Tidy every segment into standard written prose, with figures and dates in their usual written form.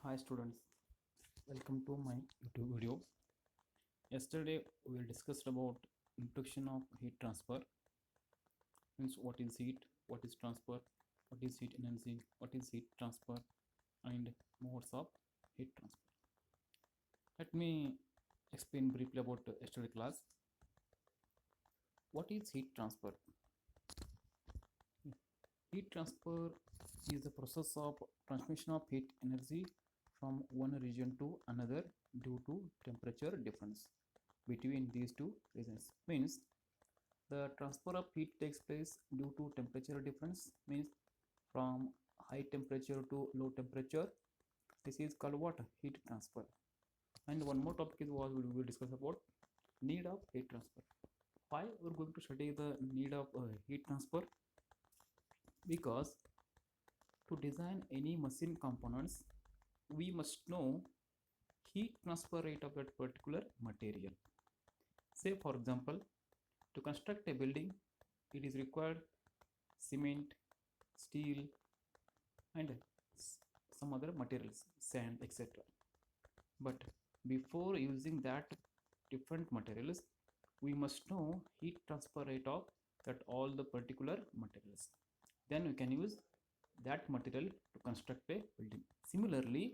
Hi students, welcome to my YouTube video. Yesterday we discussed about introduction of heat transfer, means what is heat, what is transfer, what is heat energy, what is heat transfer, and modes of heat transfer. Let me explain briefly about yesterday class. What is heat transfer? Heat transfer is the process of transmission of heat energy from one region to another due to temperature difference between these two regions. Means the transfer of heat takes place due to temperature difference, means from high temperature to low temperature. This is called what? Heat transfer. And one more topic is what we will discuss about need of heat transfer. Why we're going to study the need of heat transfer? Because to design any machine components, we must know heat transfer rate of that particular material. Say for example, to construct a building, it is required cement, steel, and some other materials, sand, etc. But before using that different materials, we must know heat transfer rate of that all the particular materials. Then we can use that material to construct a building. Similarly,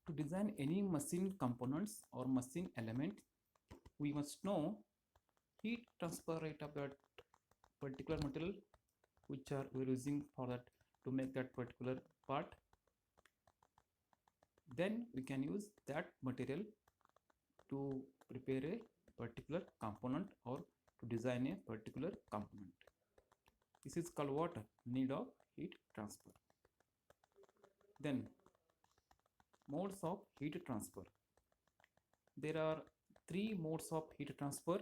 to design any machine components or machine element, we must know heat transfer rate of that particular material which are we're using for that to make that particular part. Then we can use that material to prepare a particular component or to design a particular component. This is called what? Need of heat transfer. Then modes of heat transfer. There are three modes of heat transfer.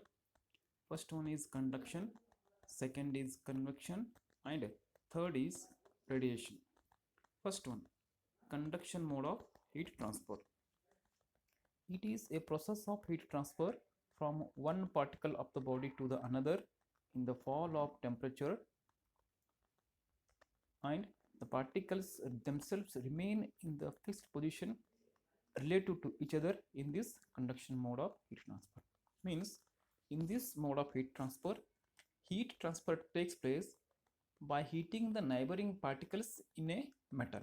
First one is conduction, second is convection, and third is radiation. First one, conduction mode of heat transfer. It is a process of heat transfer from one particle of the body to the another in the fall of temperature, and the particles themselves remain in the fixed position relative to each other in this conduction mode of heat transfer. Means in this mode of heat transfer takes place by heating the neighboring particles in a metal.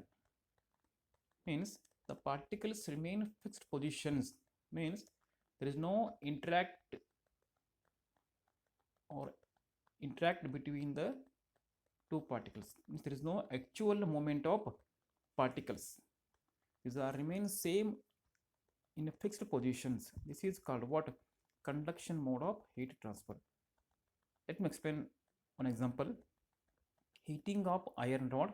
Means the particles remain fixed positions, means there is no interact between the two particles, means there is no actual movement of particles. These are remain same in fixed positions. This is called what? Conduction mode of heat transfer. Let me explain one example. Heating of iron rod.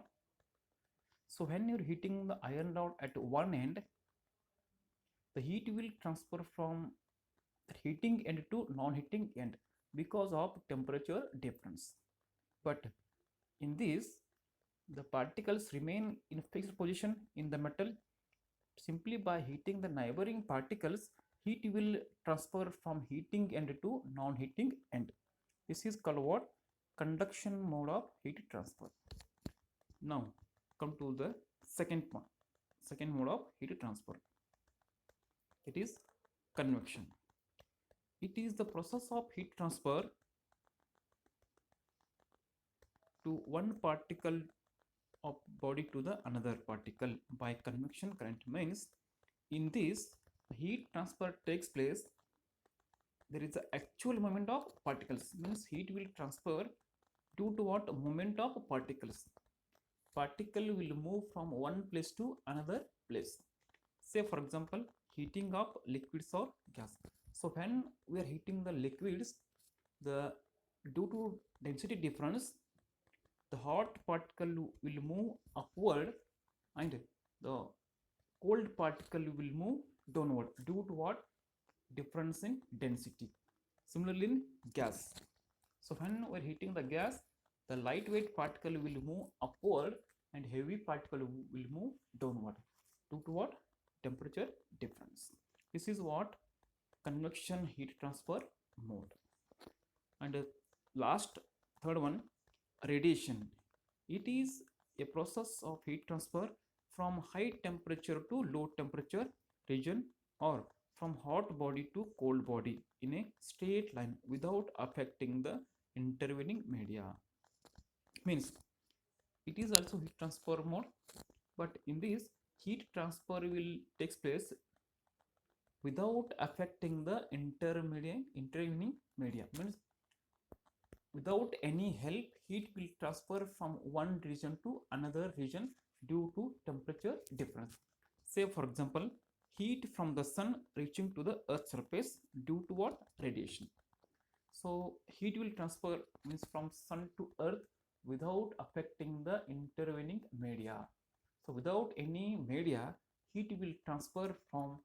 So when you're heating the iron rod at one end, the heat will transfer from the heating end to non-heating end because of temperature difference. But in this, the particles remain in fixed position in the metal. Simply by heating the neighboring particles, heat will transfer from heating end to non-heating end. This is called what? Conduction mode of heat transfer. Now come to the second mode of heat transfer. It is convection. It is the process of heat transfer to one particle of body to the another particle by convection current. Means in this heat transfer takes place, there is the actual movement of particles, means heat will transfer due to what? Movement of particles. Particle will move from one place to another place. Say for example, heating of liquids or gas. So when we are heating the liquids, the due to density difference, the hot particle will move upward and the cold particle will move downward due to what? Difference in density. Similarly in gas. So when we are heating the gas, the lightweight particle will move upward and heavy particle will move downward due to what? Temperature difference. This is what? Convection heat transfer mode. And last, third one, radiation. It is a process of heat transfer from high temperature to low temperature region, or from hot body to cold body in a straight line without affecting the intervening media. Means it is also heat transfer mode, but in this heat transfer will takes place without affecting the intervening media. Means without any help, heat will transfer from one region to another region due to temperature difference. Say for example, heat from the sun reaching to the earth's surface due to what? Radiation. So heat will transfer means from sun to earth without affecting the intervening media. So without any media, heat will transfer from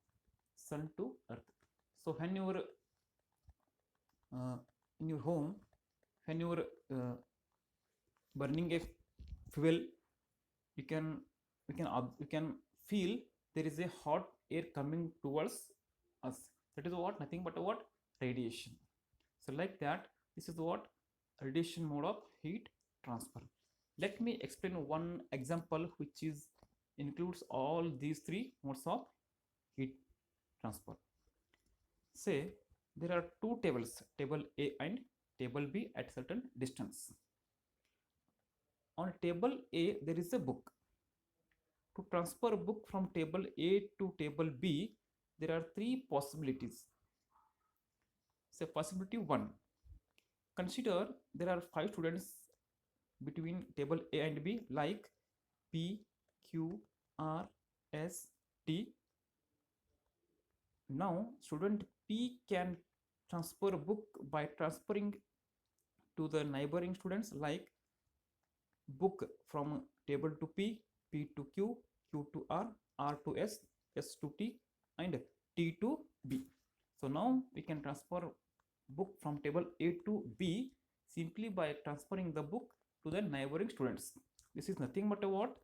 sun to earth. So when you are in your home, when you are burning a fuel, you can you can feel there is a hot air coming towards us. That is what? Nothing but what? Radiation. So like that, this is what? Radiation mode of heat transfer. Let me explain one example which is includes all these three modes of heat transfer. Say there are two tables, table A and table B, at certain distance. On table A there is a book. To transfer a book from table A to table B, there are three possibilities. Say possibility 1. Consider there are 5 students between table A and B, like P, Q, R, S, T. Now student P can transfer a book by transferring to the neighboring students, like book from table to P, P to Q, Q to R, R to S, S to T, and T to B. So now we can transfer book from table A to B simply by transferring the book to the neighboring students. This is nothing but a what?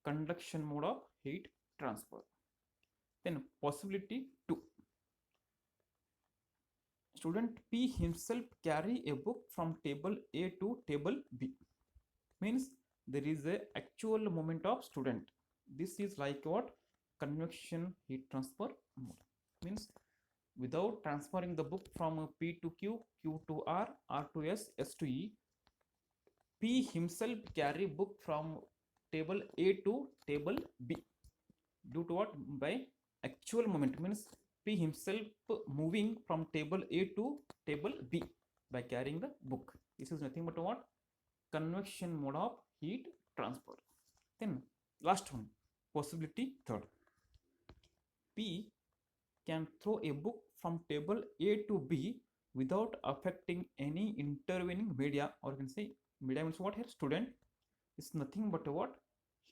Conduction mode of heat transfer. Then possibility 2. Student P himself carry a book from table A to table B. Means there is a actual movement of student. This is like what? Convection heat transfer mode. Means without transferring the book from P to Q, Q to R, R to S, S to E, P himself carry book from table A to table B. Due to what? By actual movement. Means P himself moving from table A to table B by carrying the book. This is nothing but what? Convection mode of heat transfer. Then last one, possibility 3rd. P can throw a book from table A to B without affecting any intervening media, or you can say media means what here? Student. Is nothing but what?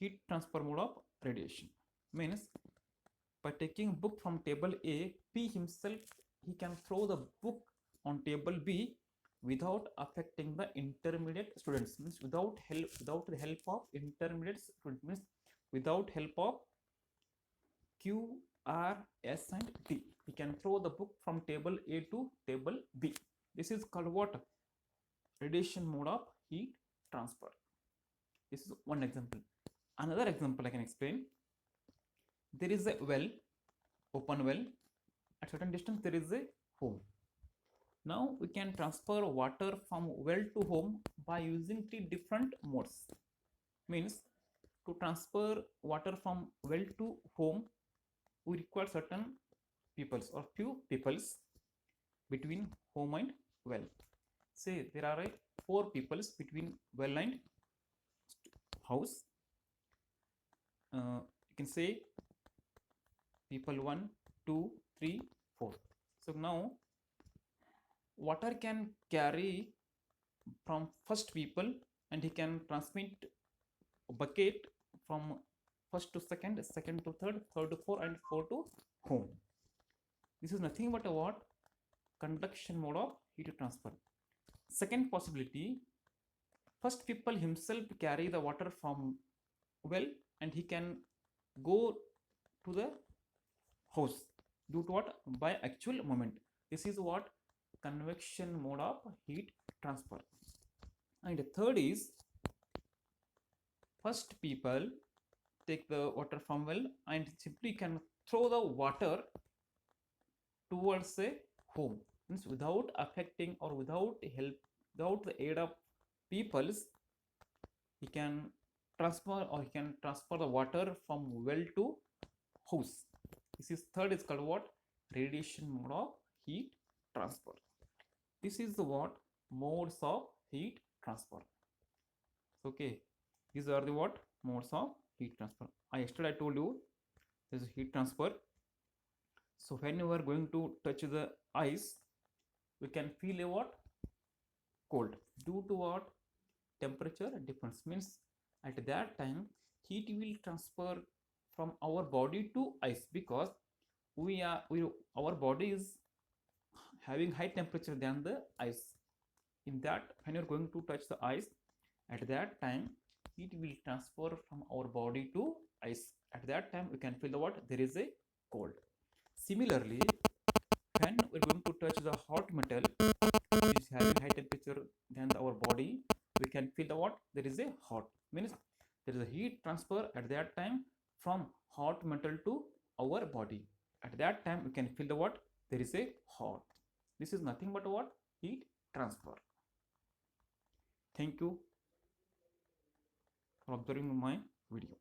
Heat transfer mode of radiation. Means by taking book from table A, P himself he can throw the book on table B without affecting the intermediate students. Means without the help of intermediate students. Means without help of Q, R, S and T. We can throw the book from table A to table B. This is called what? Radiation mode of heat transfer. This is one example. Another example I can explain. There is a well, open well. At certain distance there is a home. Now we can transfer water from well to home by using 3 different modes. Means to transfer water from well to home, we require certain peoples or few peoples between home and well. Say there are 4 peoples between well and house. You can say people 1, 2, 3, 4. So now water can carry from first people and he can transmit a bucket from first to second, second to third, third to fourth and fourth to home. This is nothing but a what? Conduction mode of heat transfer. Second possibility, first people himself carry the water from well and he can go to the house due to what? By actual movement. This is what? Convection mode of heat transfer. And third is, first people take the water from well and simply can throw the water towards a home, means without affecting or without help, without the aid of peoples, he can transfer the water from well to house. This is third is called what? Radiation mode of heat transfer. This is the what? Modes of heat transfer. Okay, these are the what? Modes of heat transfer. Yesterday I told you this is heat transfer. So when you are going to touch the ice, we can feel a what? Cold. Due to what? Temperature difference, means at that time heat will transfer from our body to ice, because we our body is having high temperature than the ice. In that, when you're going to touch the ice, at that time heat will transfer from our body to ice. At that time we can feel the what? There is a cold. Similarly, when we're going to touch the hot metal which is having high temperature than our body, we can feel the what? There is a hot, means there is a heat transfer at that time from hot metal to our body. At that time we can feel the what? There is a hot. This is nothing but what? Heat transfer. Thank you for observing my video.